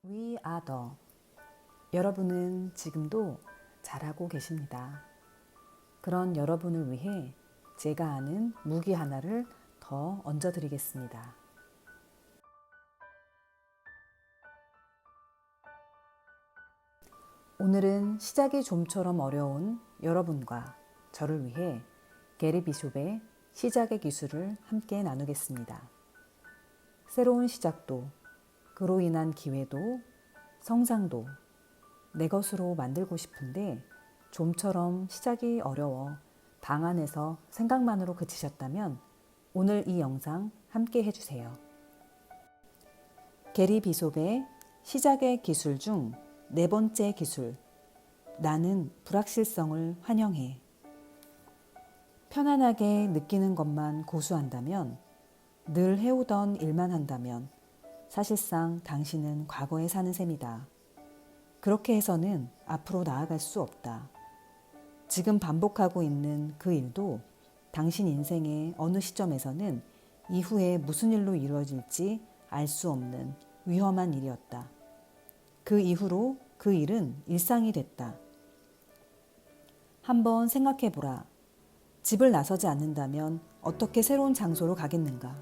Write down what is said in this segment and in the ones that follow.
We are the. 여러분은 지금도 잘하고 계십니다. 그런 여러분을 위해 제가 아는 무기 하나를 더 얹어드리겠습니다. 오늘은 시작이 좀처럼 어려운 여러분과 저를 위해 게리 비숍의 시작의 기술을 함께 나누겠습니다. 새로운 시작도, 그로 인한 기회도, 성장도 내 것으로 만들고 싶은데 좀처럼 시작이 어려워 방 안에서 생각만으로 그치셨다면 오늘 이 영상 함께 해주세요. 게리 비숍의 시작의 기술 중 네 번째 기술, 나는 불확실성을 환영해. 편안하게 느끼는 것만 고수한다면, 늘 해오던 일만 한다면 사실상 당신은 과거에 사는 셈이다. 그렇게 해서는 앞으로 나아갈 수 없다. 지금 반복하고 있는 그 일도 당신 인생의 어느 시점에서는 이후에 무슨 일로 이루어질지 알 수 없는 위험한 일이었다. 그 이후로 그 일은 일상이 됐다. 한번 생각해보라. 집을 나서지 않는다면 어떻게 새로운 장소로 가겠는가?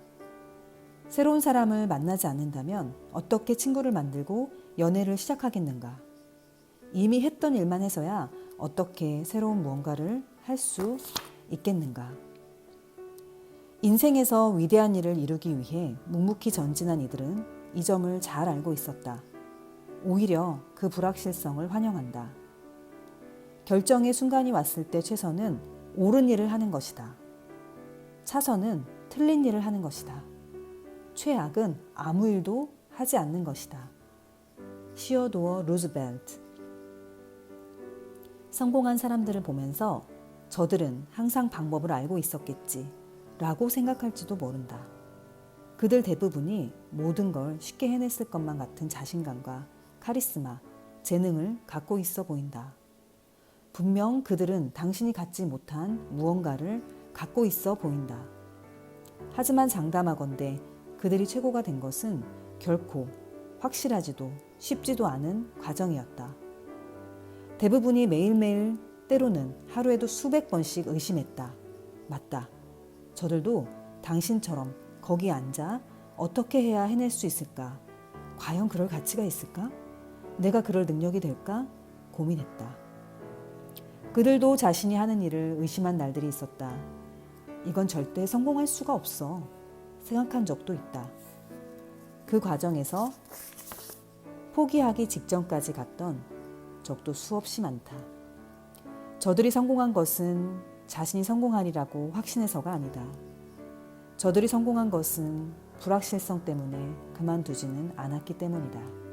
새로운 사람을 만나지 않는다면 어떻게 친구를 만들고 연애를 시작하겠는가? 이미 했던 일만 해서야 어떻게 새로운 무언가를 할 수 있겠는가? 인생에서 위대한 일을 이루기 위해 묵묵히 전진한 이들은 이 점을 잘 알고 있었다. 오히려 그 불확실성을 환영한다. 결정의 순간이 왔을 때 최선은 옳은 일을 하는 것이다. 차선은 틀린 일을 하는 것이다. 최악은 아무 일도 하지 않는 것이다. 시어도어 루즈벨트. 성공한 사람들을 보면서 저들은 항상 방법을 알고 있었겠지 라고 생각할지도 모른다. 그들 대부분이 모든 걸 쉽게 해냈을 것만 같은 자신감과 카리스마, 재능을 갖고 있어 보인다. 분명 그들은 당신이 갖지 못한 무언가를 갖고 있어 보인다. 하지만 장담하건대 그들이 최고가 된 것은 결코 확실하지도 쉽지도 않은 과정이었다. 대부분이 매일매일 때로는 하루에도 수백 번씩 의심했다. 맞다. 저들도 당신처럼 거기 앉아 어떻게 해야 해낼 수 있을까? 과연 그럴 가치가 있을까? 내가 그럴 능력이 될까? 고민했다. 그들도 자신이 하는 일을 의심한 날들이 있었다. 이건 절대 성공할 수가 없어. 생각한 적도 있다. 그 과정에서 포기하기 직전까지 갔던 적도 수없이 많다. 저들이 성공한 것은 자신이 성공하리라고 확신해서가 아니다. 저들이 성공한 것은 불확실성 때문에 그만두지는 않았기 때문이다.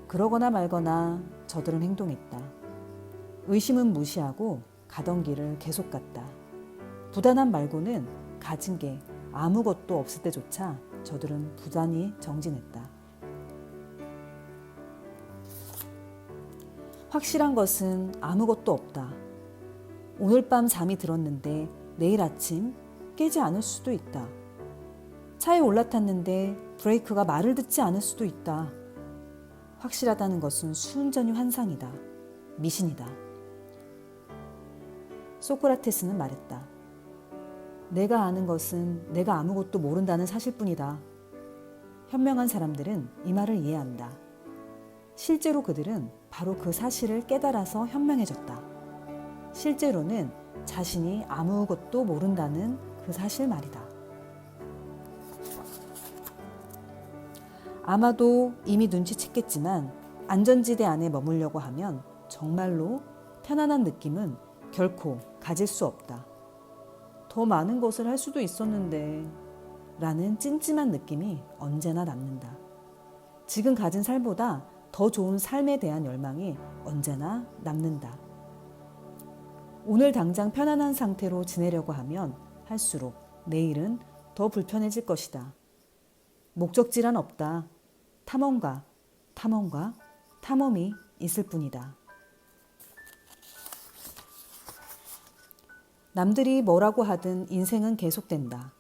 그러거나 말거나 저들은 행동했다. 의심은 무시하고 가던 길을 계속 갔다. 부단함 말고는 가진 게 아무것도 없을 때조차 저들은 부단히 정진했다. 확실한 것은 아무것도 없다. 오늘 밤 잠이 들었는데 내일 아침 깨지 않을 수도 있다. 차에 올라탔는데 브레이크가 말을 듣지 않을 수도 있다. 확실하다는 것은 순전히 환상이다. 미신이다. 소크라테스는 말했다. 내가 아는 것은 내가 아무것도 모른다는 사실뿐이다. 현명한 사람들은 이 말을 이해한다. 실제로 그들은 바로 그 사실을 깨달아서 현명해졌다. 실제로는 자신이 아무것도 모른다는 그 사실 말이다. 아마도 이미 눈치챘겠지만 안전지대 안에 머물려고 하면 정말로 편안한 느낌은 결코 가질 수 없다. 더 많은 것을 할 수도 있었는데 라는 찜찜한 느낌이 언제나 남는다. 지금 가진 삶보다 더 좋은 삶에 대한 열망이 언제나 남는다. 오늘 당장 편안한 상태로 지내려고 하면 할수록 내일은 더 불편해질 것이다. 목적지란 없다. 탐험과 탐험이 있을 뿐이다. 남들이 뭐라고 하든 인생은 계속된다.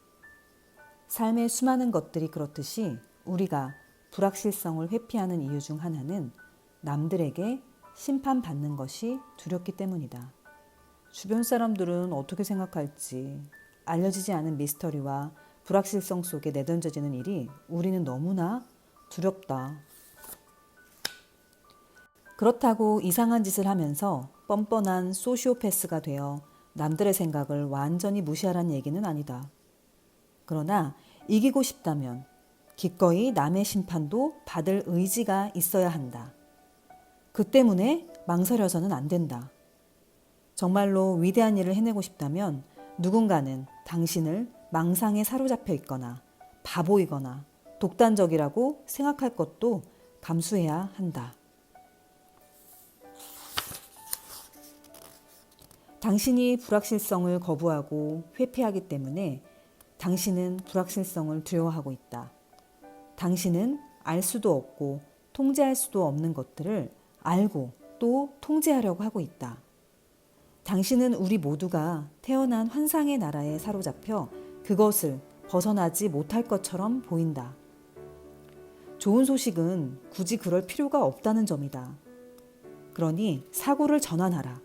삶의 수많은 것들이 그렇듯이 우리가 불확실성을 회피하는 이유 중 하나는 남들에게 심판받는 것이 두렵기 때문이다. 주변 사람들은 어떻게 생각할지, 알려지지 않은 미스터리와 불확실성 속에 내던져지는 일이 우리는 너무나 두렵다. 그렇다고 이상한 짓을 하면서 뻔뻔한 소시오패스가 되어 남들의 생각을 완전히 무시하라는 얘기는 아니다. 그러나 이기고 싶다면 기꺼이 남의 심판도 받을 의지가 있어야 한다. 그 때문에 망설여서는 안 된다. 정말로 위대한 일을 해내고 싶다면 누군가는 당신을 망상에 사로잡혀 있거나 바보이거나 독단적이라고 생각할 것도 감수해야 한다. 당신이 불확실성을 거부하고 회피하기 때문에 당신은 불확실성을 두려워하고 있다. 당신은 알 수도 없고 통제할 수도 없는 것들을 알고 또 통제하려고 하고 있다. 당신은 우리 모두가 태어난 환상의 나라에 사로잡혀 그것을 벗어나지 못할 것처럼 보인다. 좋은 소식은 굳이 그럴 필요가 없다는 점이다. 그러니 사고를 전환하라.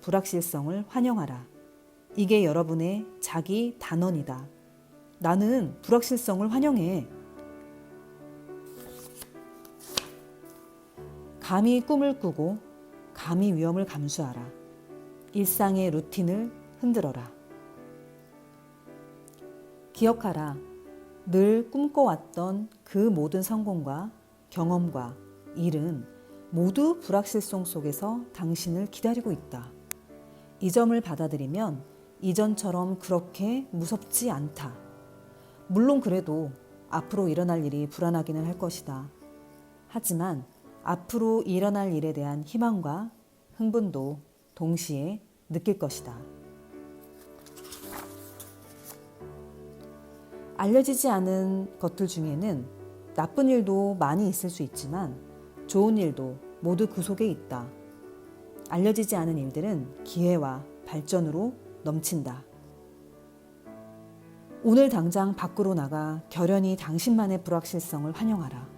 불확실성을 환영하라. 이게 여러분의 자기 단언이다. 나는 불확실성을 환영해. 감히 꿈을 꾸고 감히 위험을 감수하라. 일상의 루틴을 흔들어라. 기억하라. 늘 꿈꿔왔던 그 모든 성공과 경험과 일은 모두 불확실성 속에서 당신을 기다리고 있다. 이 점을 받아들이면 이전처럼 그렇게 무섭지 않다. 물론 그래도 앞으로 일어날 일이 불안하기는 할 것이다. 하지만 앞으로 일어날 일에 대한 희망과 흥분도 동시에 느낄 것이다. 알려지지 않은 것들 중에는 나쁜 일도 많이 있을 수 있지만 좋은 일도 모두 그 속에 있다. 알려지지 않은 일들은 기회와 발전으로 넘친다. 오늘 당장 밖으로 나가 결연히 당신만의 불확실성을 환영하라.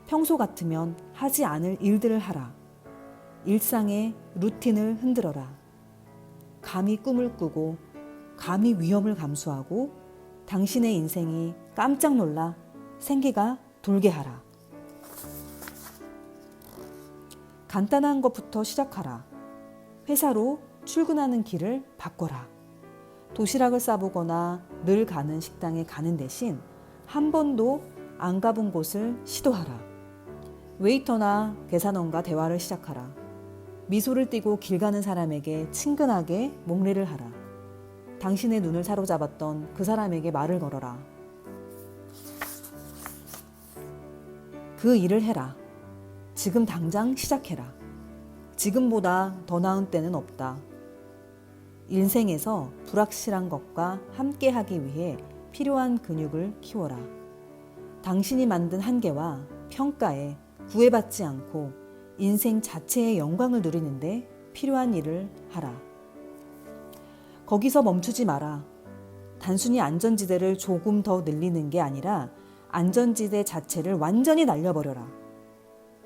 평소 같으면 하지 않을 일들을 하라. 일상의 루틴을 흔들어라. 감히 꿈을 꾸고 감히 위험을 감수하고 당신의 인생이 깜짝 놀라 생기가 돌게 하라. 간단한 것부터 시작하라. 회사로 출근하는 길을 바꿔라. 도시락을 싸보거나 늘 가는 식당에 가는 대신 한 번도 안 가본 곳을 시도하라. 웨이터나 계산원과 대화를 시작하라. 미소를 띠고 길 가는 사람에게 친근하게 목례를 하라. 당신의 눈을 사로잡았던 그 사람에게 말을 걸어라. 그 일을 해라. 지금 당장 시작해라. 지금보다 더 나은 때는 없다. 인생에서 불확실한 것과 함께하기 위해 필요한 근육을 키워라. 당신이 만든 한계와 평가에 구애받지 않고 인생 자체의 영광을 누리는데 필요한 일을 하라. 거기서 멈추지 마라. 단순히 안전지대를 조금 더 늘리는 게 아니라 안전지대 자체를 완전히 날려버려라.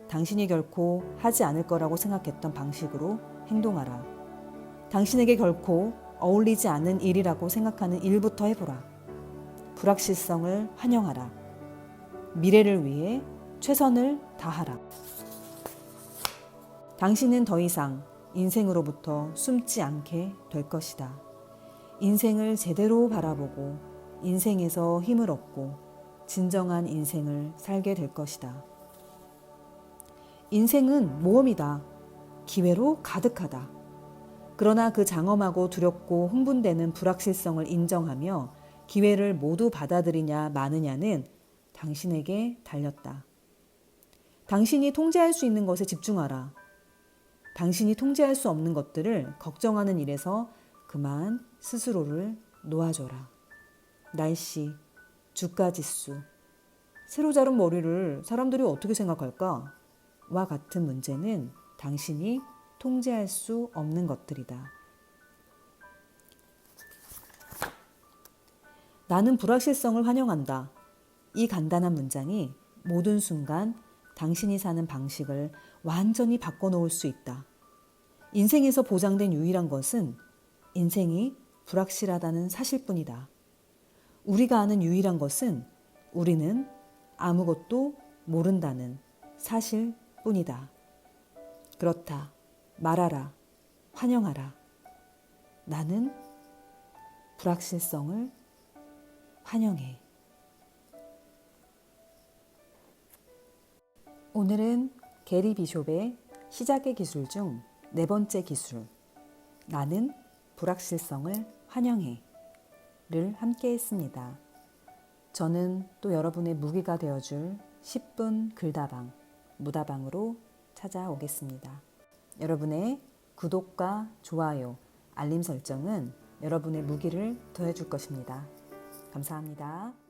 당신이 결코 하지 않을 거라고 생각했던 방식으로 행동하라. 당신에게 결코 어울리지 않는 일이라고 생각하는 일부터 해보라. 불확실성을 환영하라. 미래를 위해 최선을 다하라. 당신은 더 이상 인생으로부터 숨지 않게 될 것이다. 인생을 제대로 바라보고 인생에서 힘을 얻고 진정한 인생을 살게 될 것이다. 인생은 모험이다. 기회로 가득하다. 그러나 그 장엄하고 두렵고 흥분되는 불확실성을 인정하며 기회를 모두 받아들이냐 마느냐는 당신에게 달렸다. 당신이 통제할 수 있는 것에 집중하라. 당신이 통제할 수 없는 것들을 걱정하는 일에서 그만 스스로를 놓아줘라. 날씨, 주가지수, 새로 자른 머리를 사람들이 어떻게 생각할까? 와 같은 문제는 당신이 통제할 수 없는 것들이다. 나는 불확실성을 환영한다. 이 간단한 문장이 모든 순간 당신이 사는 방식을 완전히 바꿔놓을 수 있다. 인생에서 보장된 유일한 것은 인생이 불확실하다는 사실뿐이다. 우리가 아는 유일한 것은 우리는 아무것도 모른다는 사실뿐이다. 그렇다. 말하라. 환영하라. 나는 불확실성을 환영해. 오늘은 게리 비숍의 시작의 기술 중 네 번째 기술, 나는 불확실성을 환영해를 함께 했습니다. 저는 또 여러분의 무기가 되어줄 10분 글다방, 무다방으로 찾아오겠습니다. 여러분의 구독과 좋아요, 알림 설정은 여러분의 무기를 더해줄 것입니다. 감사합니다.